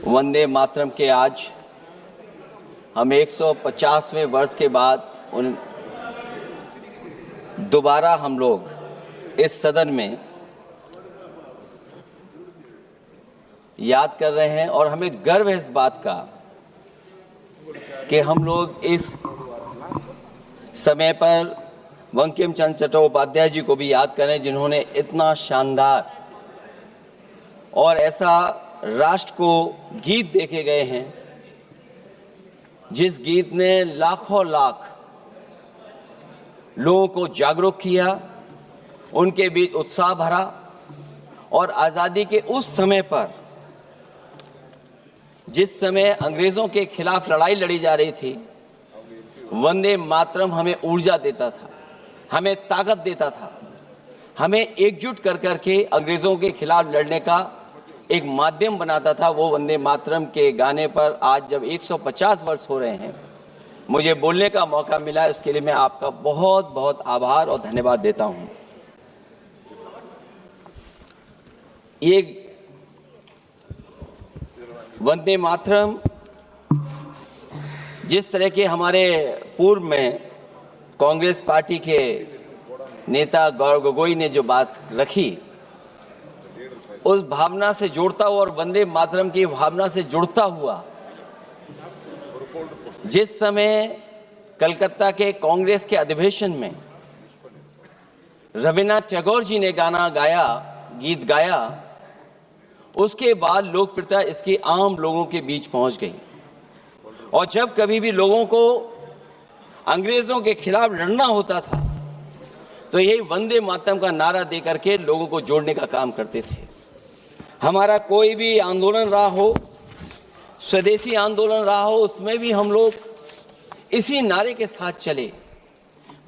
वंदे मातरम के आज हम 150वें वर्ष के बाद दोबारा हम लोग इस सदन में याद कर रहे हैं और हमें गर्व है इस बात का कि हम लोग इस समय पर बंकिम चंद्र चट्टोपाध्याय जी को भी याद करें, जिन्होंने इतना शानदार और ऐसा राष्ट्र को गीत देके गए हैं जिस गीत ने लाखों लाख लोगों को जागरूक किया, उनके बीच उत्साह भरा और आज़ादी के उस समय पर जिस समय अंग्रेज़ों के खिलाफ लड़ाई लड़ी जा रही थी, वंदे मातरम हमें ऊर्जा देता था, हमें ताकत देता था, हमें एकजुट कर करके अंग्रेज़ों के खिलाफ लड़ने का एक माध्यम बनाता था। वो वंदे मातरम के गाने पर आज जब 150 वर्ष हो रहे हैं, मुझे बोलने का मौका मिला, इसके लिए मैं आपका बहुत बहुत आभार और धन्यवाद देता हूं। ये वंदे मातरम जिस तरह के हमारे पूर्व में कांग्रेस पार्टी के नेता गौरव गोगोई ने जो बात रखी, उस भावना से जोड़ता हुआ और वंदे मातरम की भावना से जुड़ता हुआ जिस समय कलकत्ता के कांग्रेस के अधिवेशन में रविन्द्रनाथ टैगोर जी ने गाना गाया, गीत गाया, उसके बाद लोकप्रियता इसकी आम लोगों के बीच पहुंच गई। और जब कभी भी लोगों को अंग्रेजों के खिलाफ लड़ना होता था तो यही वंदे मातरम का नारा दे करके लोगों को जोड़ने का काम करते थे। हमारा कोई भी आंदोलन रहा हो, स्वदेशी आंदोलन रहा हो, उसमें भी हम लोग इसी नारे के साथ चले।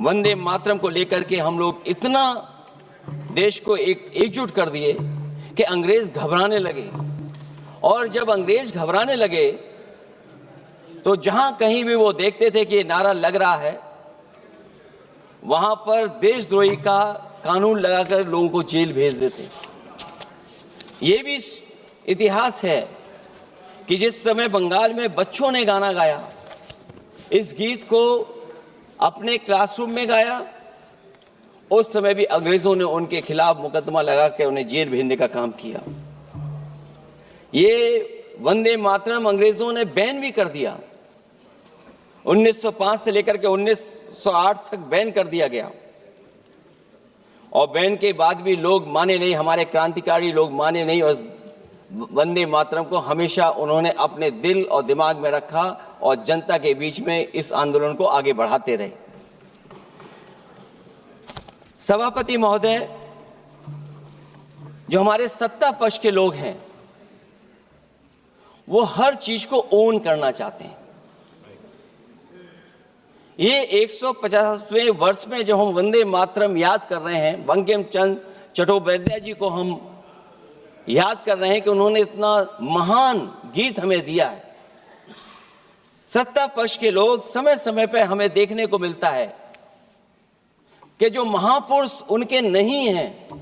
वंदे मातरम को लेकर के हम लोग इतना देश को एकजुट कर दिए कि अंग्रेज घबराने लगे। और जब अंग्रेज घबराने लगे तो जहां कहीं भी वो देखते थे कि ये नारा लग रहा है, वहां पर देशद्रोही का कानून लगाकर लोगों को जेल भेज देते। ये भी इतिहास है कि जिस समय बंगाल में बच्चों ने गाना गाया, इस गीत को अपने क्लासरूम में गाया, उस समय भी अंग्रेजों ने उनके खिलाफ मुकदमा लगा के उन्हें जेल भेजने का काम किया। ये वंदे मातरम अंग्रेजों ने बैन भी कर दिया। 1905 से लेकर के 1908 तक बैन कर दिया गया और बैन के बाद भी लोग माने नहीं, हमारे क्रांतिकारी लोग माने नहीं और वंदे मातरम को हमेशा उन्होंने अपने दिल और दिमाग में रखा और जनता के बीच में इस आंदोलन को आगे बढ़ाते रहे। सभापति महोदय, जो हमारे सत्ता पक्ष के लोग हैं वो हर चीज को ओन करना चाहते हैं। ये 150वें वर्ष में जब हम वंदे मातरम याद कर रहे हैं, बंकिम चंद्र चट्टोपाध्याय जी को हम याद कर रहे हैं कि उन्होंने इतना महान गीत हमें दिया है। सत्ता पक्ष के लोग समय समय पर हमें देखने को मिलता है कि जो महापुरुष उनके नहीं हैं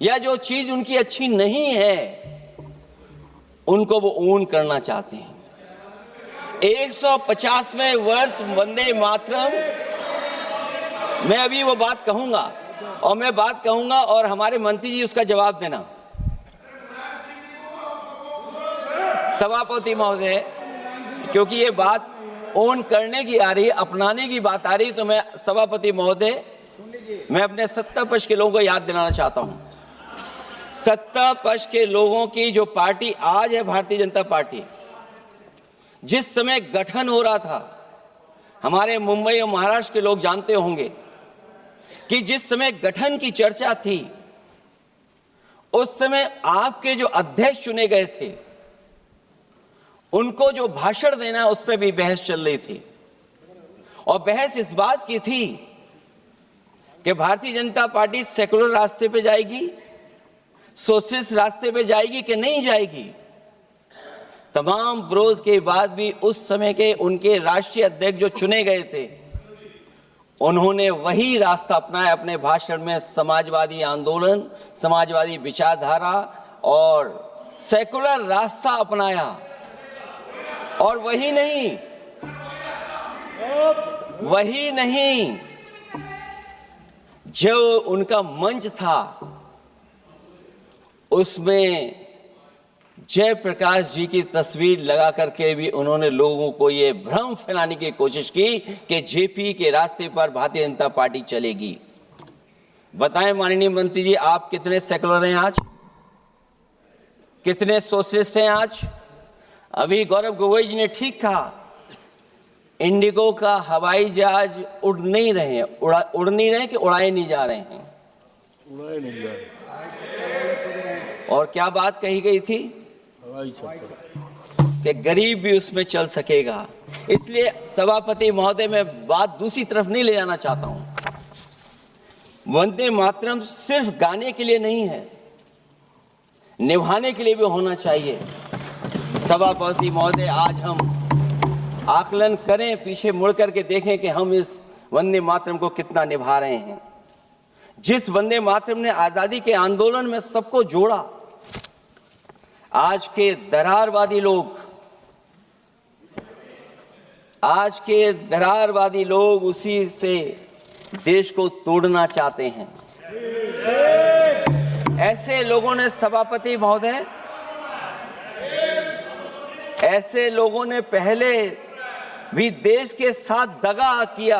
या जो चीज उनकी अच्छी नहीं है, उनको वो ओन करना चाहते हैं। 150वें वर्ष वंदे मातरम, मैं अभी वो बात कहूंगा और मैं बात कहूंगा और हमारे मंत्री जी उसका जवाब देना। सभापति महोदय, क्योंकि ये बात ओन करने की आ रही है, अपनाने की बात आ रही है, तो मैं सभापति महोदय, मैं अपने सत्ता पक्ष के लोगों को याद दिलाना चाहता हूं। सत्ता पक्ष के लोगों की जो पार्टी आज है, भारतीय जनता पार्टी, जिस समय गठन हो रहा था, हमारे मुंबई और महाराष्ट्र के लोग जानते होंगे कि जिस समय गठन की चर्चा थी, उस समय आपके जो अध्यक्ष चुने गए थे, उनको जो भाषण देना है उस पर भी बहस चल रही थी। और बहस इस बात की थी कि भारतीय जनता पार्टी सेकुलर रास्ते पे जाएगी, सोशलिस्ट रास्ते पे जाएगी कि नहीं जाएगी। तमाम विरोध के बाद भी उस समय के उनके राष्ट्रीय अध्यक्ष जो चुने गए थे, उन्होंने वही रास्ता अपनाया अपने भाषण में। समाजवादी आंदोलन, समाजवादी विचारधारा और सेकुलर रास्ता अपनाया। और वही नहीं, जो उनका मंच था उसमें जयप्रकाश जी की तस्वीर लगा करके भी उन्होंने लोगों को ये भ्रम फैलाने की कोशिश की कि जेपी के रास्ते पर भारतीय जनता पार्टी चलेगी। बताएं माननीय मंत्री जी, आप कितने सेकुलर हैं आज, कितने सोशलिस्ट हैं आज? अभी गौरव गोगोई जी ने ठीक कहा, इंडिगो का हवाई जहाज उड़ नहीं रहे हैं, उड़ नहीं रहे कि उड़ाए नहीं जा रहे हैं? उड़ाए नहीं जा रहे। और क्या बात कही गई थी कि गरीब भी उसमें चल सकेगा। इसलिए सभापति महोदय, मैं बात दूसरी तरफ नहीं ले जाना चाहता हूं। वंदे मातरम सिर्फ गाने के लिए नहीं है, निभाने के लिए भी होना चाहिए। सभापति महोदय, आज हम आकलन करें, पीछे मुड़ करके देखें कि हम इस वंदे मातरम को कितना निभा रहे हैं। जिस वंदे मातरम ने आजादी के आंदोलन में सबको जोड़ा, आज के दरारवादी लोग उसी से देश को तोड़ना चाहते हैं। ऐसे लोगों ने, सभापति महोदय, ऐसे लोगों ने पहले भी देश के साथ दगा किया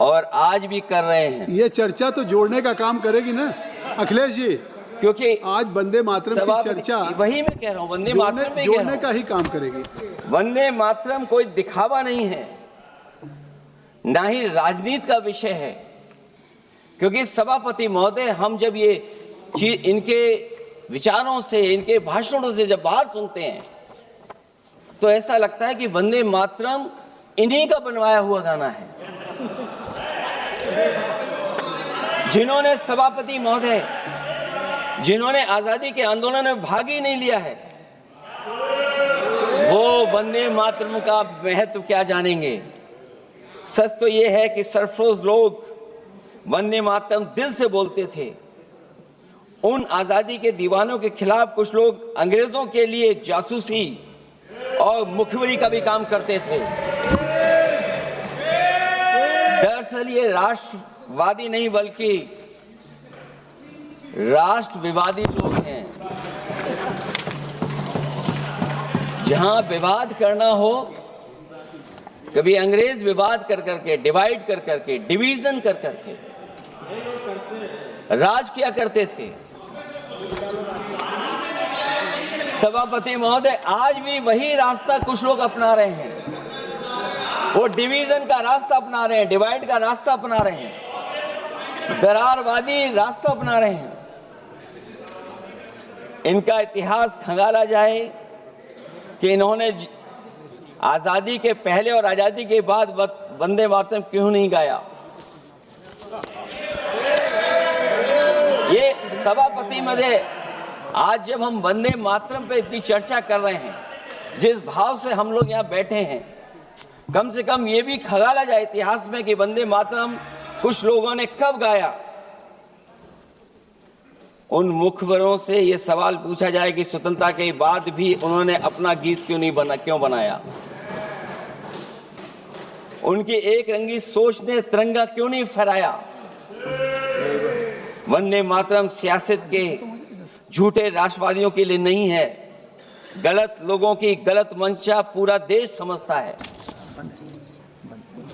और आज भी कर रहे हैं। ये चर्चा तो जोड़ने का काम करेगी ना अखिलेश जी, क्योंकि आज वंदे मातरम की चर्चा, वही मैं कह रहा हूं, वंदे मातरम में जोड़ने का ही काम करेगी। वंदे मातरम कोई दिखावा नहीं है, ना ही राजनीति का विषय है। क्योंकि सभापति महोदय, हम जब ये चीज इनके विचारों से, इनके भाषणों से जब बाहर सुनते हैं तो ऐसा लगता है कि वंदे मातरम इन्हीं का बनवाया हुआ गाना है। जिन्होंने, सभापति महोदय, जिन्होंने आजादी के आंदोलन में भाग ही नहीं लिया है, वो वंदे मातरम का महत्व क्या जानेंगे? सच तो ये है कि सरफरोश लोग वंदे मातरम दिल से बोलते थे। उन आजादी के दीवानों के खिलाफ कुछ लोग अंग्रेजों के लिए जासूसी और मुखबिरी का भी काम करते थे। दरअसल ये राष्ट्रवादी नहीं बल्कि राष्ट्र विवादी लोग हैं। जहां विवाद करना हो, कभी अंग्रेज विवाद कर करके, डिवाइड कर करके, डिवीजन कर करके राज किया करते थे। सभापति महोदय, आज भी वही रास्ता कुछ लोग अपना रहे हैं। वो डिवीजन का रास्ता अपना रहे हैं, डिवाइड का रास्ता अपना रहे हैं, दरारवादी रास्ता अपना रहे हैं। इनका इतिहास खंगाला जाए कि इन्होंने आजादी के पहले और आजादी के बाद वंदे मातरम क्यों नहीं गाया। ये सभापति महोदय, आज जब हम वंदे मातरम पे इतनी चर्चा कर रहे हैं, जिस भाव से हम लोग यहाँ बैठे हैं, कम से कम ये भी खंगाला जाए इतिहास में कि वंदे मातरम कुछ लोगों ने कब गाया। उन मुखबरों से ये सवाल पूछा जाए कि स्वतंत्रता के बाद भी उन्होंने अपना गीत क्यों बनाया। उनकी एक रंगी सोच ने तिरंगा क्यों नहीं फहराया। वंदे मातरम सियासत के झूठे राष्ट्रवादियों के लिए नहीं है, गलत लोगों की गलत मंशा पूरा देश समझता है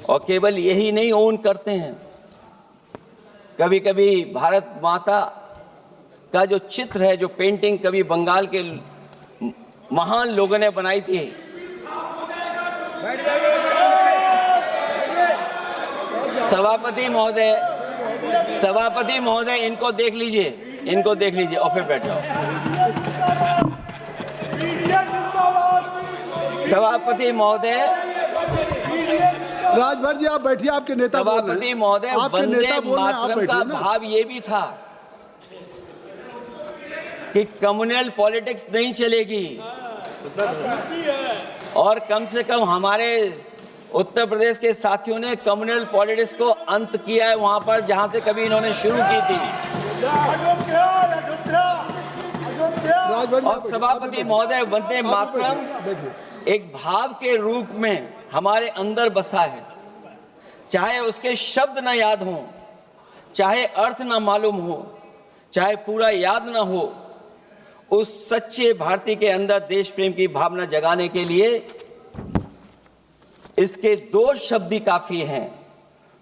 और केवल यही नहीं ओन करते हैं। कभी कभी भारत माता का जो चित्र है, जो पेंटिंग कभी बंगाल के महान लोगों ने बनाई थी, सभापति महोदय इनको देख लीजिए और फिर बैठ जाओ। सभापति महोदय, राजभर जी आप बैठिए, आपके नेता सभापति महोदय, वंदे मातरम का भाव ये भी था कि कम्युनल पॉलिटिक्स नहीं चलेगी और कम से कम हमारे उत्तर प्रदेश के साथियों ने कम्युनल पॉलिटिक्स को अंत किया है वहां पर जहां से कभी इन्होंने शुरू की थी। आवाज बढ़ और सभापति महोदय, वंदे मातरम एक भाव के रूप में हमारे अंदर बसा है। चाहे उसके शब्द ना याद हो, चाहे अर्थ ना मालूम हो, चाहे पूरा याद ना हो, उस सच्चे भारतीय के अंदर देश प्रेम की भावना जगाने के लिए इसके दो शब्द ही काफी हैं।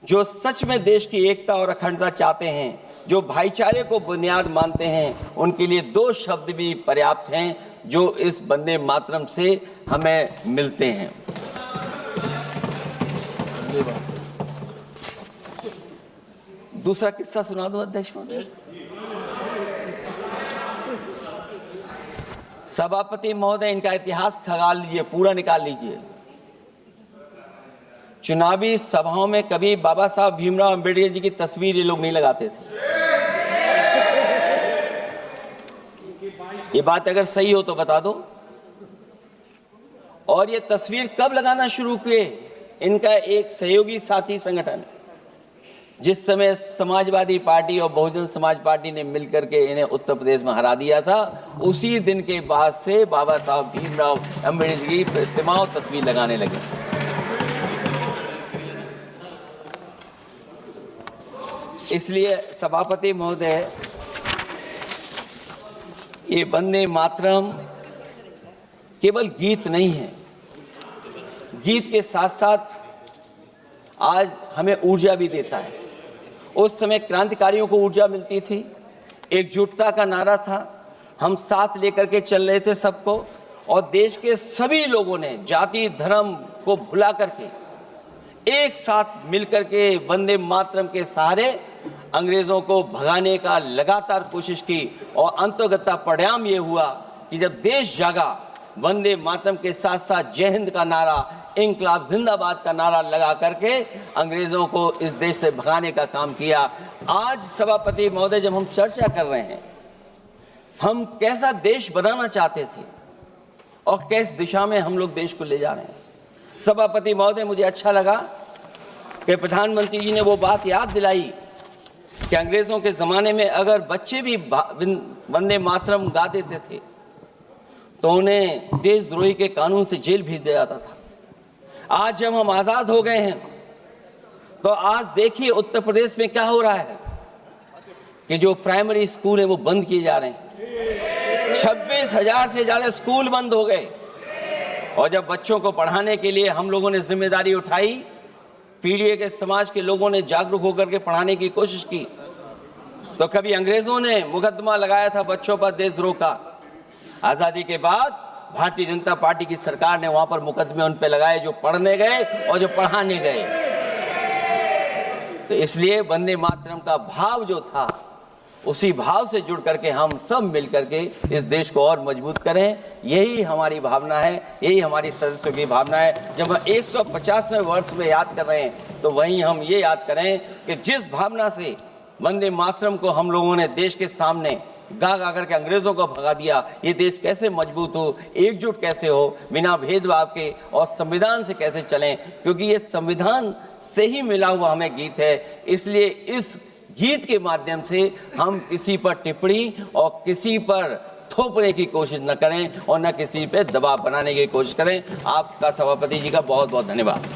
जो सच में देश की एकता और अखंडता चाहते हैं, जो भाईचारे को बुनियाद मानते हैं, उनके लिए दो शब्द भी पर्याप्त हैं जो इस वंदे मातरम से हमें मिलते हैं। दूसरा किस्सा सुना दो अध्यक्ष महोदय। सभापति महोदय, इनका इतिहास खंगाल लीजिए, पूरा निकाल लीजिए। चुनावी सभाओं में कभी बाबा साहब भीमराव अंबेडकर जी की तस्वीर ये लोग नहीं लगाते थे। ये बात अगर सही हो तो बता दो। और ये तस्वीर कब लगाना शुरू किए? इनका एक सहयोगी साथी संगठन, जिस समय समाजवादी पार्टी और बहुजन समाज पार्टी ने मिलकर के इन्हें उत्तर प्रदेश में हरा दिया था, उसी दिन के बाद से बाबा साहब भीमराव अंबेडकर की प्रतिमा और तस्वीर लगाने लगे। इसलिए सभापति महोदय, ये वंदे मातरम केवल गीत नहीं है। गीत के साथ साथ आज हमें ऊर्जा भी देता है। उस समय क्रांतिकारियों को ऊर्जा मिलती थी, एकजुटता का नारा था, हम साथ लेकर के चल रहे थे सबको, और देश के सभी लोगों ने जाति धर्म को भुला करके एक साथ मिलकर के वंदे मातरम के सहारे अंग्रेजों को भगाने का लगातार कोशिश की। और अंततः परिणाम ये हुआ कि जब देश जागा, वंदे मातरम के साथ साथ जय हिंद का नारा, इंकलाब जिंदाबाद का नारा लगा करके अंग्रेजों को इस देश से भगाने का काम किया। आज सभापति महोदय, जब हम चर्चा कर रहे हैं, हम कैसा देश बनाना चाहते थे और किस दिशा में हम लोग देश को ले जा रहे हैं। सभापति महोदय, मुझे अच्छा लगा कि प्रधानमंत्री जी ने वो बात याद दिलाई कि अंग्रेजों के जमाने में अगर बच्चे भी वंदे मातरम गा देते थे तो उन्हें देशद्रोही के कानून से जेल भेज दिया जाता था। आज जब हम आजाद हो गए हैं तो आज देखिए उत्तर प्रदेश में क्या हो रहा है कि जो प्राइमरी स्कूल है वो बंद किए जा रहे हैं। 26,000 से ज्यादा स्कूल बंद हो गए। और जब बच्चों को पढ़ाने के लिए हम लोगों ने जिम्मेदारी उठाई, पीढ़ी के समाज के लोगों ने जागरूक होकर के पढ़ाने की कोशिश की, तो कभी अंग्रेजों ने मुकदमा लगाया था बच्चों पर देशद्रोह का। आजादी के बाद भारतीय जनता पार्टी की सरकार ने वहां पर मुकदमे उन पे लगाए जो पढ़ने गए और जो पढ़ाने गए। तो इसलिए वंदे मातरम का भाव जो था, उसी भाव से जुड़ करके हम सब मिल करके इस देश को और मजबूत करें। यही हमारी भावना है, यही हमारी सदस्यों की भावना है। जब हम 150वें वर्ष में याद कर रहे हैं तो वहीं हम ये याद करें कि जिस भावना से वंदे मातरम को हम लोगों ने देश के सामने गा गा करके अंग्रेजों को भगा दिया, ये देश कैसे मजबूत हो, एकजुट कैसे हो, बिना भेदभाव के, और संविधान से कैसे चलें, क्योंकि ये संविधान से ही मिला हुआ हमें गीत है। इसलिए इस गीत के माध्यम से हम किसी पर टिप्पणी और किसी पर थोपने की कोशिश न करें और न किसी पे दबाव बनाने की कोशिश करें। आपका सभापति जी का बहुत बहुत धन्यवाद।